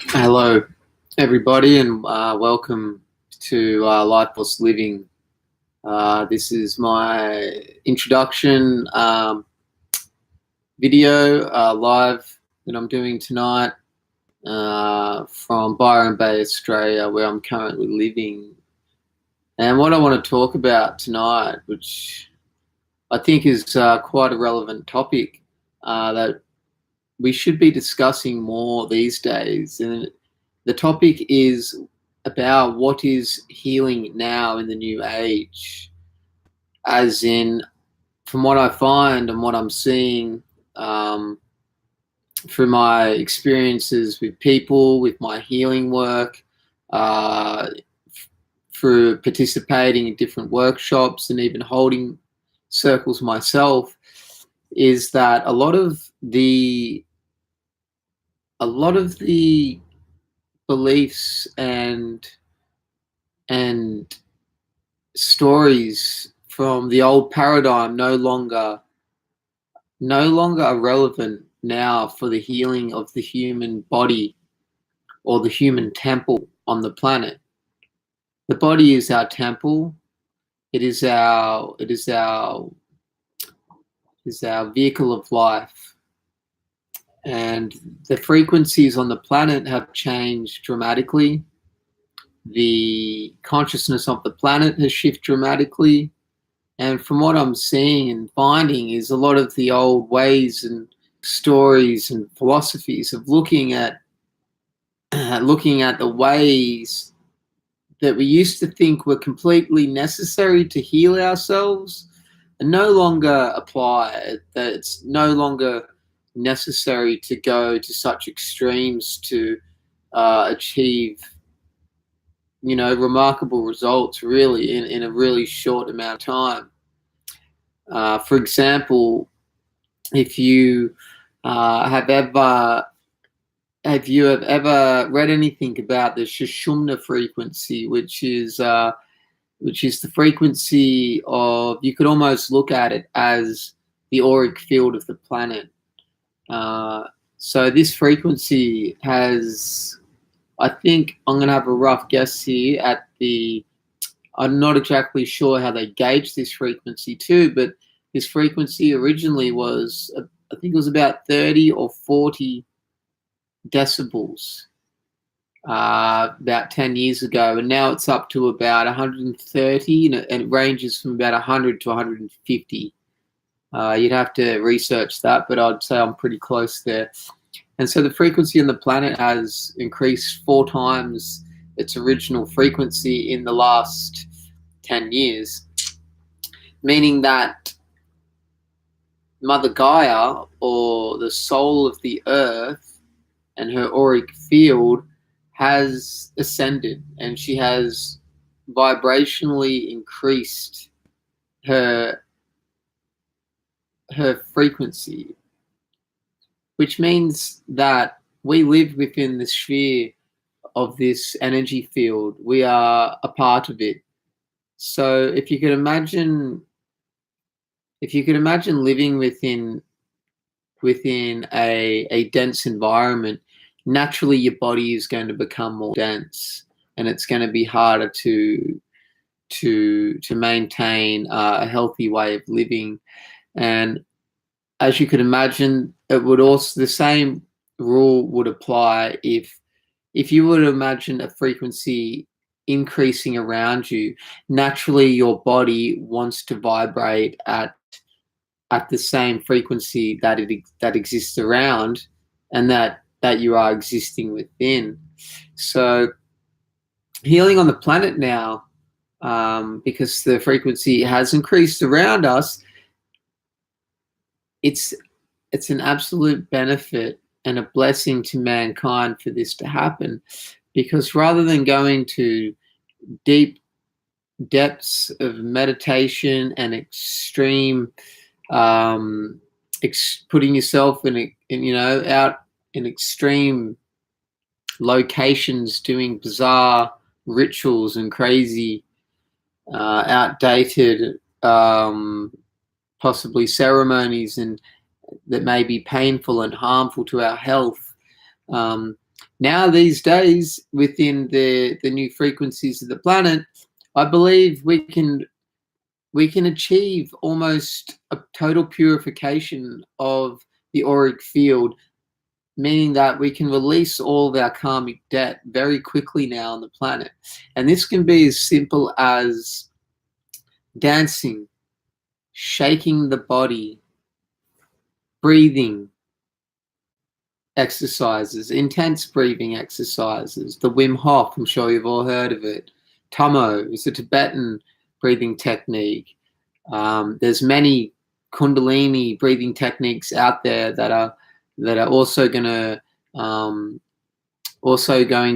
Hello, everybody, and welcome to Life Plus Living. This is my introduction video live that I'm doing tonight from Byron Bay, Australia, where I'm currently living. And what I want to talk about tonight, which I think is quite a relevant topic that we should be discussing more these days. And the topic is about what is healing now in the new age. As in, from what I find and what I'm seeing through my experiences with people, with my healing work, through participating in different workshops and even holding circles myself, is that a lot of the beliefs and stories from the old paradigm no longer are relevant now for the healing of the human body or the human temple on the planet. The body is our temple. It is our vehicle of life. And the frequencies on the planet have changed dramatically. The consciousness of the planet has shifted dramatically. And from what I'm seeing and finding is a lot of the old ways and stories and philosophies of looking at the ways that we used to think were completely necessary to heal ourselves and no longer apply. That it's no longer necessary to go to such extremes to achieve remarkable results really in a really short amount of time. For example, if you have ever read anything about the Sushumna frequency, which is the frequency of, you could almost look at it as the auric field of the planet. So this frequency has, I think I'm going to have a rough guess here at I'm not exactly sure how they gauge this frequency too, but this frequency originally was, I think it was about 30 or 40 decibels about 10 years ago, and now it's up to about 130, and it ranges from about 100 to 150. You'd have to research that, but I'd say I'm pretty close there. And so the frequency on the planet has increased 4 times its original frequency in the last 10 years, meaning that Mother Gaia, or the soul of the earth and her auric field, has ascended, and she has vibrationally increased her frequency, which means that we live within the sphere of this energy field. We are a part of it. So if you could imagine living within a dense environment, naturally your body is going to become more dense, and it's going to be harder to maintain a healthy way of living. And as you could imagine, it would also, the same rule would apply if you were to imagine a frequency increasing around you. Naturally your body wants to vibrate at the same frequency that exists around, and that you are existing within. So healing on the planet now, because the frequency has increased around us, it's an absolute benefit and a blessing to mankind for this to happen, because rather than going to deep depths of meditation and extreme putting yourself out in extreme locations, doing bizarre rituals and crazy outdated possibly ceremonies and that may be painful and harmful to our health. Now these days, within the new frequencies of the planet, I believe we can achieve almost a total purification of the auric field, meaning that we can release all of our karmic debt very quickly now on the planet. And this can be as simple as dancing, shaking the body, breathing exercises, intense breathing exercises. The Wim Hof, I'm sure you've all heard of it. Tummo is a Tibetan breathing technique. There's many Kundalini breathing techniques out there that are also going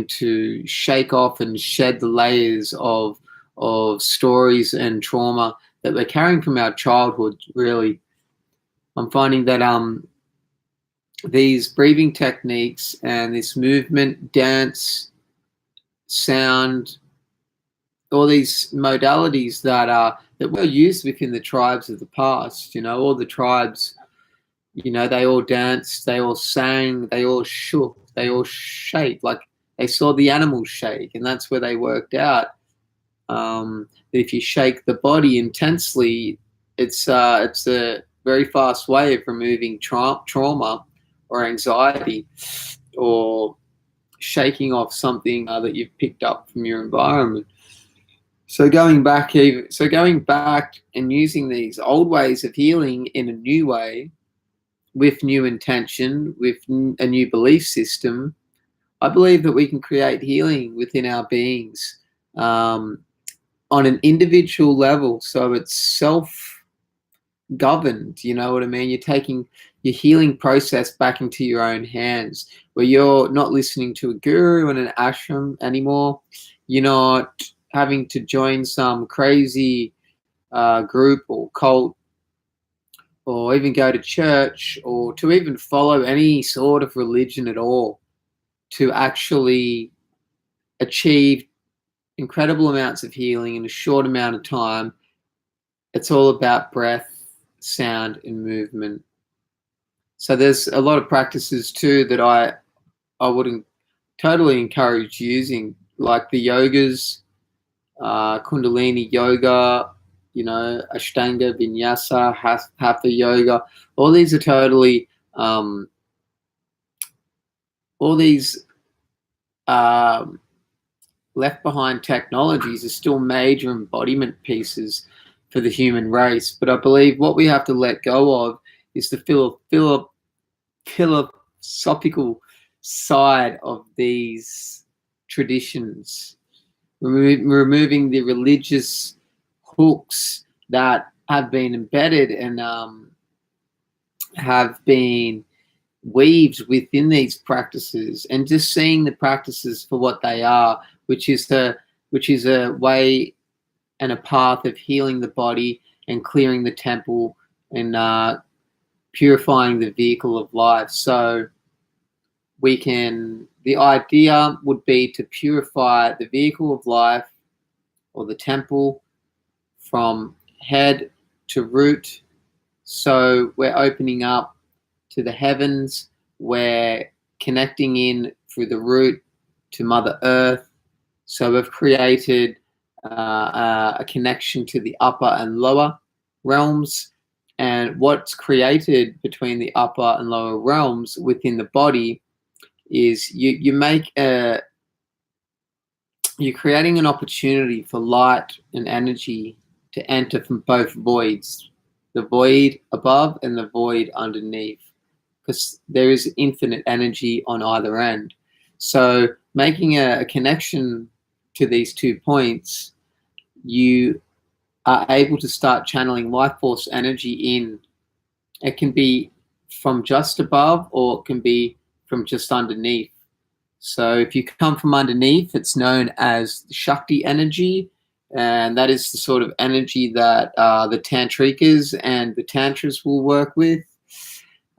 to shake off and shed the layers of stories and trauma that we're carrying from our childhood. Really, I'm finding that these breathing techniques and this movement, dance, sound, all these modalities that were used within the tribes of the past. All the tribes, they all danced, they all sang, they all shook, they all shake, like they saw the animals shake, and that's where they worked out that if you shake the body intensely, it's a very fast way of removing trauma or anxiety, or shaking off something that you've picked up from your environment. So going back and using these old ways of healing in a new way, with new intention, with a new belief system, I believe that we can create healing within our beings on an individual level. So it's self-governed, you know what I mean? You're taking your healing process back into your own hands, where you're not listening to a guru and an ashram anymore. You're not having to join some crazy group or cult, or even go to church, or to even follow any sort of religion at all, to actually achieve incredible amounts of healing in a short amount of time. It's all about breath, sound, and movement. So there's a lot of practices too that I wouldn't totally encourage using, like the yogas, Kundalini yoga, Ashtanga, Vinyasa, Hatha yoga. All these are totally, all these left behind technologies are still major embodiment pieces for the human race. But I believe what we have to let go of is the philosophical side of these traditions, removing the religious hooks that have been embedded and have been weaved within these practices, and just seeing the practices for what they are, which is a way and a path of healing the body and clearing the temple and purifying the vehicle of life. So the idea would be to purify the vehicle of life, or the temple, from head to root. So we're opening up to the heavens, we're connecting in through the root to Mother Earth. So we've created a connection to the upper and lower realms. And what's created between the upper and lower realms within the body is you're creating an opportunity for light and energy to enter from both voids, the void above and the void underneath, because there is infinite energy on either end. So making a connection to these 2 points, you are able to start channeling life force energy in. It can be from just above, or it can be from just underneath. So if you come from underneath, it's known as Shakti energy, and that is the sort of energy that the Tantrikas and the Tantras will work with.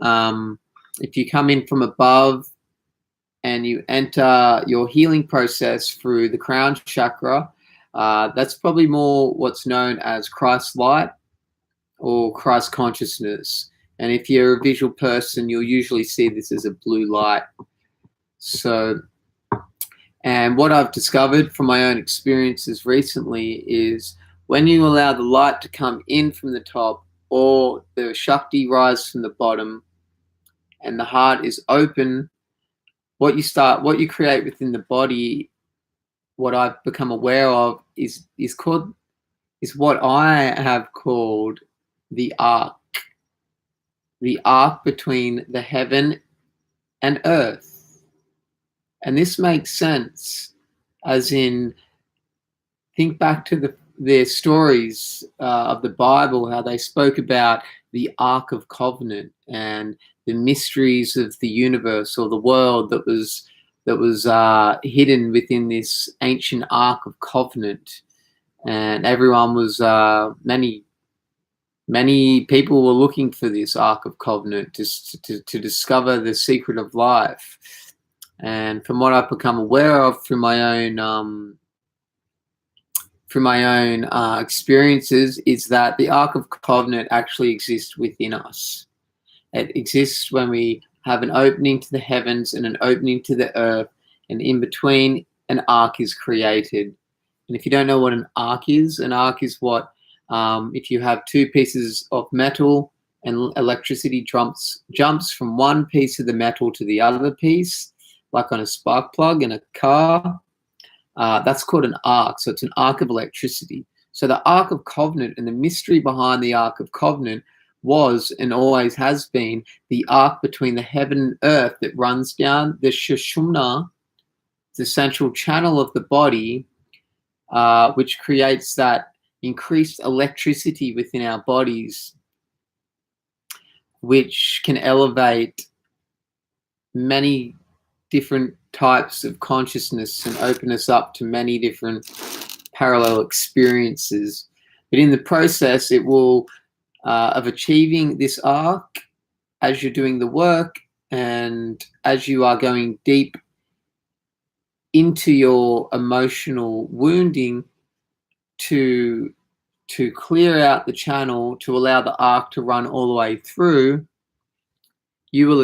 If you come in from above and you enter your healing process through the crown chakra, that's probably more what's known as Christ light or Christ consciousness. And if you're a visual person, you'll usually see this as a blue light. So, and what I've discovered from my own experiences recently is when you allow the light to come in from the top or the Shakti rise from the bottom and the heart is open, what you create within the body, what I've become aware of is what I have called the arc between the heaven and earth. And this makes sense, as in, think back to the stories of the Bible, how they spoke about the Ark of Covenant and the mysteries of the universe or the world that was hidden within this ancient Ark of Covenant. And everyone was many people were looking for this Ark of Covenant to discover the secret of life. And from what I've become aware of through my own experiences, is that the Ark of Covenant actually exists within us. It exists when we have an opening to the heavens and an opening to the earth, and in between, an arc is created. And if you don't know what an arc is what, if you have two pieces of metal and electricity jumps from one piece of the metal to the other piece, like on a spark plug in a car, that's called an arc. So it's an arc of electricity. So the Ark of Covenant and the mystery behind the Ark of Covenant was and always has been the arc between the heaven and earth that runs down the Sushumna, the central channel of the body, which creates that increased electricity within our bodies, which can elevate many different types of consciousness and open us up to many different parallel experiences. But in the process, it will of achieving this arc, as you're doing the work and as you are going deep into your emotional wounding, to clear out the channel, to allow the arc to run all the way through, you will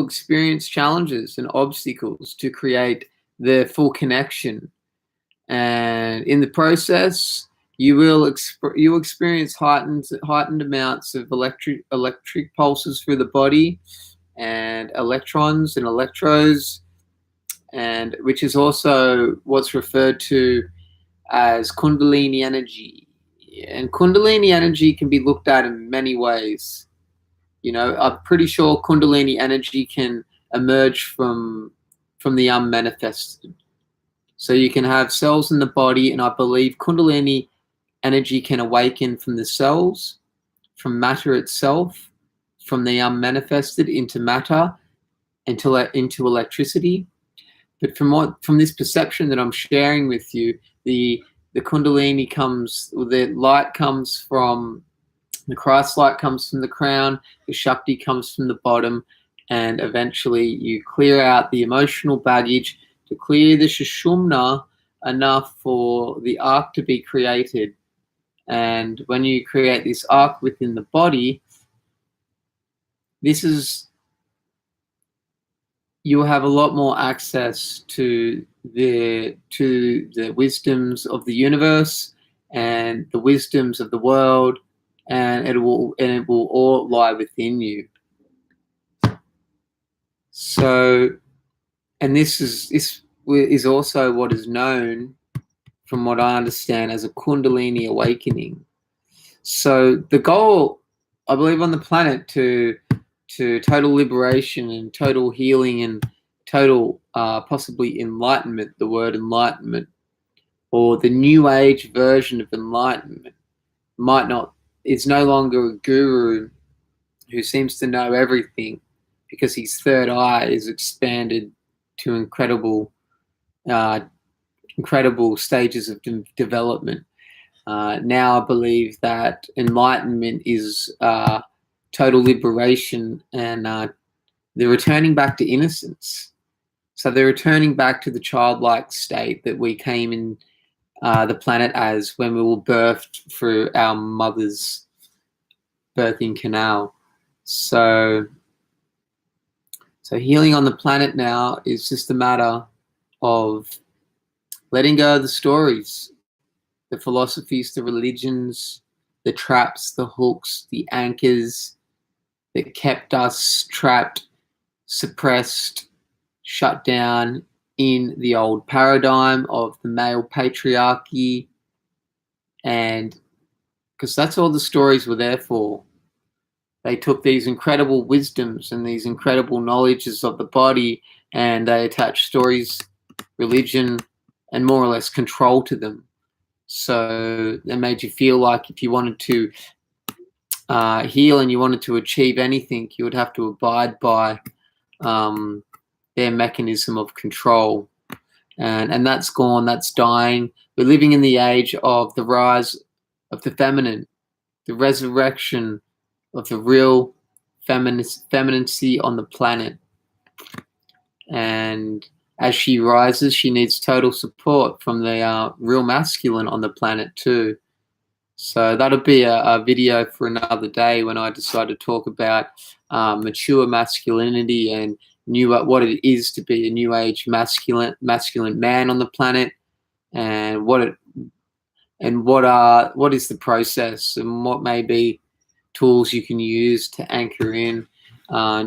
experience challenges and obstacles to create the full connection. And in the process, you will experience heightened amounts of electric pulses through the body, and electrons and electrodes, and which is also what's referred to as Kundalini energy. And Kundalini energy can be looked at in many ways. I'm pretty sure Kundalini energy can emerge from the unmanifested. So you can have cells in the body, and I believe Kundalini energy can awaken from the cells, from matter itself, from the unmanifested into matter, into electricity. But from this perception that I'm sharing with you, the Kundalini the light comes from the Christ light, comes from the crown, the Shakti comes from the bottom, and eventually you clear out the emotional baggage to clear the Sushumna enough for the arc to be created. And when you create this arc within the body, you will have a lot more access to the wisdoms of the universe and the wisdoms of the world, and it will all lie within you. So, and this is also what is known, from what I understand, as a Kundalini awakening. So the goal, I believe, on the planet to total liberation and total healing and total possibly enlightenment, the word enlightenment, or the new age version of enlightenment, it's no longer a guru who seems to know everything, because his third eye is expanded to incredible stages of development. Now I believe that enlightenment is total liberation, and they're returning back to innocence. So they're returning back to the childlike state that we came in the planet as when we were birthed through our mother's birthing canal. So healing on the planet now is just a matter of letting go of the stories, the philosophies, the religions, the traps, the hooks, the anchors that kept us trapped, suppressed, shut down in the old paradigm of the male patriarchy. And because that's all the stories were there for. They took these incredible wisdoms and these incredible knowledges of the body, and they attached stories, religion, and more or less control to them. So they made you feel like if you wanted to heal and you wanted to achieve anything, you would have to abide by their mechanism of control. And that's gone, that's dying. We're living in the age of the rise of the feminine, the resurrection of the real femininity on the planet. And as she rises, she needs total support from the real masculine on the planet too. So that'll be a video for another day when I decide to talk about mature masculinity and what it is to be a new age masculine man on the planet, and what is the process, and what may be tools you can use to anchor in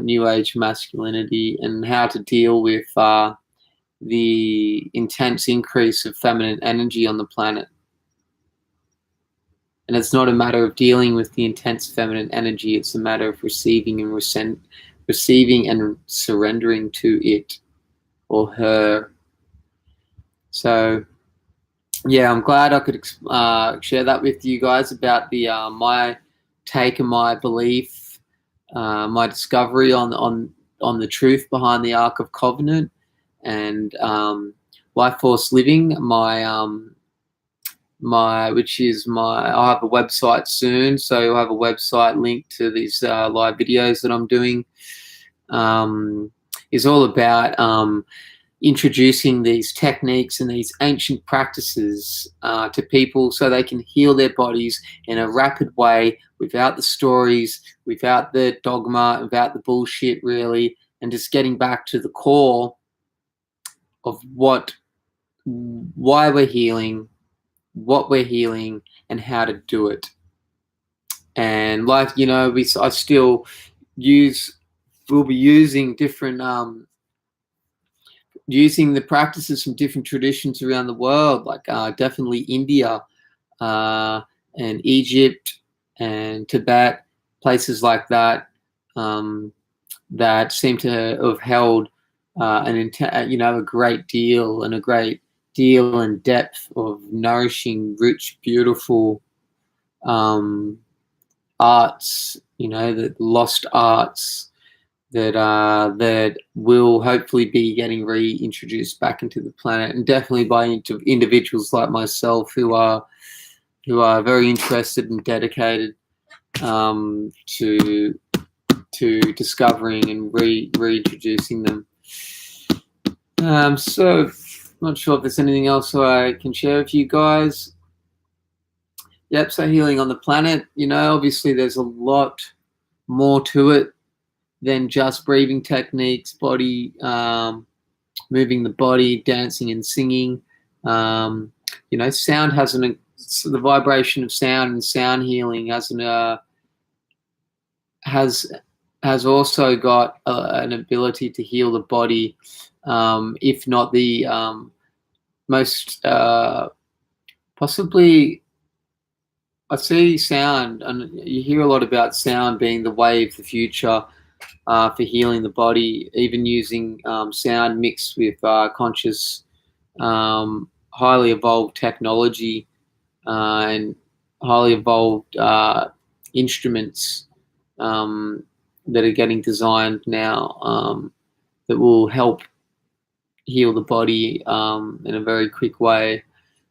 new age masculinity, and how to deal with the intense increase of feminine energy on the planet. And it's not a matter of dealing with the intense feminine energy, it's a matter of receiving and surrendering to it or her. So yeah, I'm glad I could share that with you guys about the my take and my belief, my discovery on the truth behind the Ark of Covenant, and Life Force Living, I'll have a website soon, so I'll have a website link to these live videos that I'm doing. Is all about introducing these techniques and these ancient practices to people so they can heal their bodies in a rapid way, without the stories, without the dogma, without the bullshit, really, and just getting back to the core of why we're healing, what we're healing, and how to do it. And we'll be using different using the practices from different traditions around the world, like definitely India and Egypt and Tibet, places like that, that seem to have held a great deal and depth of nourishing, rich, beautiful arts, the lost arts that will hopefully be getting reintroduced back into the planet, and definitely by individuals like myself who are very interested and dedicated to discovering and reintroducing them. So not sure if there's anything else I can share with you guys. Yep, so healing on the planet, obviously there's a lot more to it than just breathing techniques, body, moving the body, dancing and singing. Sound has the vibration of sound and sound healing has also got an ability to heal the body, if not the most possibly. I see sound, and you hear a lot about sound being the way of the future for healing the body, even using sound mixed with conscious, highly evolved technology and highly evolved instruments that are getting designed now that will help heal the body in a very quick way.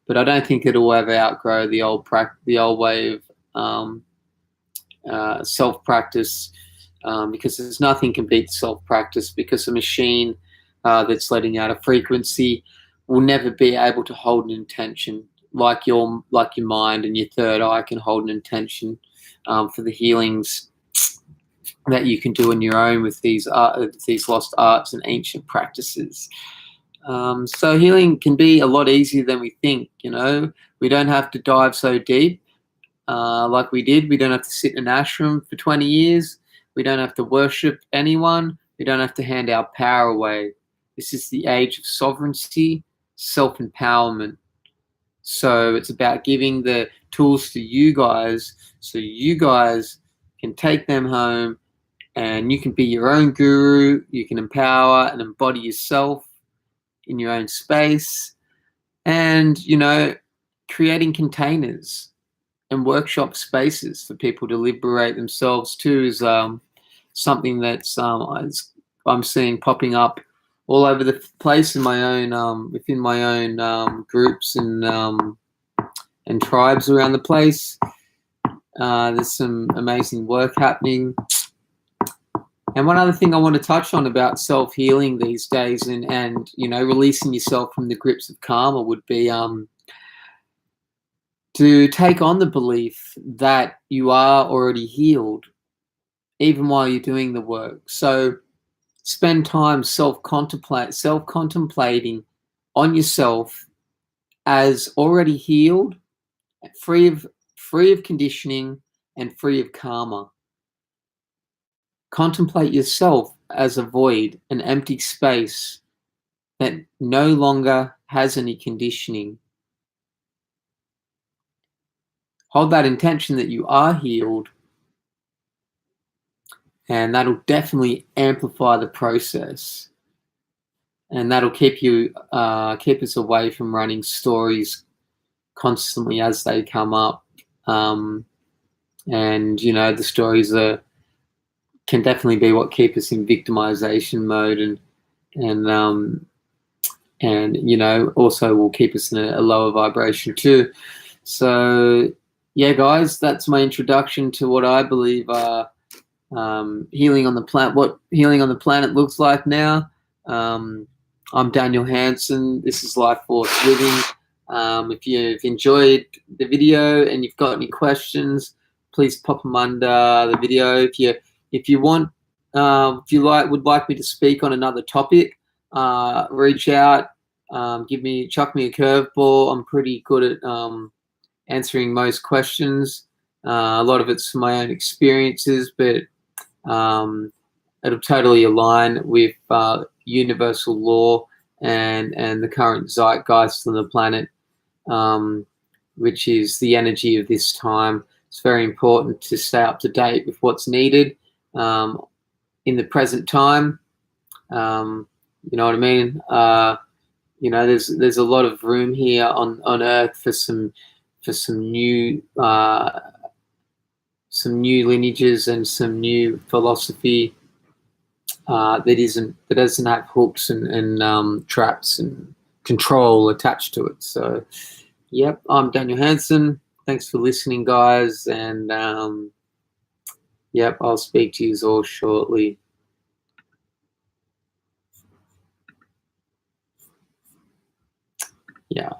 But I don't think it'll ever outgrow the old way of self-practice, because there's nothing can beat self-practice, because a machine that's letting out a frequency will never be able to hold an intention like your mind and your third eye can hold an intention for the healings that you can do on your own with these lost arts and ancient practices. So healing can be a lot easier than we think. We don't have to dive so deep like we did. We don't have to sit in an ashram for 20 years. We don't have to worship anyone. We don't have to hand our power away. This is the age of sovereignty, self-empowerment. So it's about giving the tools to you guys so you guys can take them home and you can be your own guru. You can empower and embody yourself in your own space. And, creating containers and workshop spaces for people to liberate themselves too is something that's I'm seeing popping up all over the place in my own within my own groups and tribes around the place. There's some amazing work happening. And one other thing I want to touch on about self-healing these days and releasing yourself from the grips of karma would be to take on the belief that you are already healed, even while you're doing the work. So spend time self-contemplating on yourself as already healed, free of conditioning, and free of karma. Contemplate yourself as a void, an empty space that no longer has any conditioning. Hold that intention that you are healed, and that'll definitely amplify the process. And that'll keep us away from running stories constantly as they come up. And the stories can definitely be what keep us in victimization mode, and also will keep us in a lower vibration too. So yeah, guys, that's my introduction to what I believe are healing on the planet. What healing on the planet looks like now. I'm Daniel Hansen. This is Life Force Living. If you've enjoyed the video and you've got any questions, please pop them under the video. If you want, would like me to speak on another topic, reach out. Chuck me a curveball. I'm pretty good at answering most questions. A lot of it's from my own experiences, but it'll totally align with universal law and the current zeitgeist on the planet, which is the energy of this time. It's very important to stay up to date with what's needed in the present time. You know what I mean? There's a lot of room here on Earth for some new lineages and some new philosophy that doesn't have hooks and traps and control attached to it. So, yep, I'm Daniel Hansen. Thanks for listening, guys, and yep, I'll speak to you all shortly. Yeah.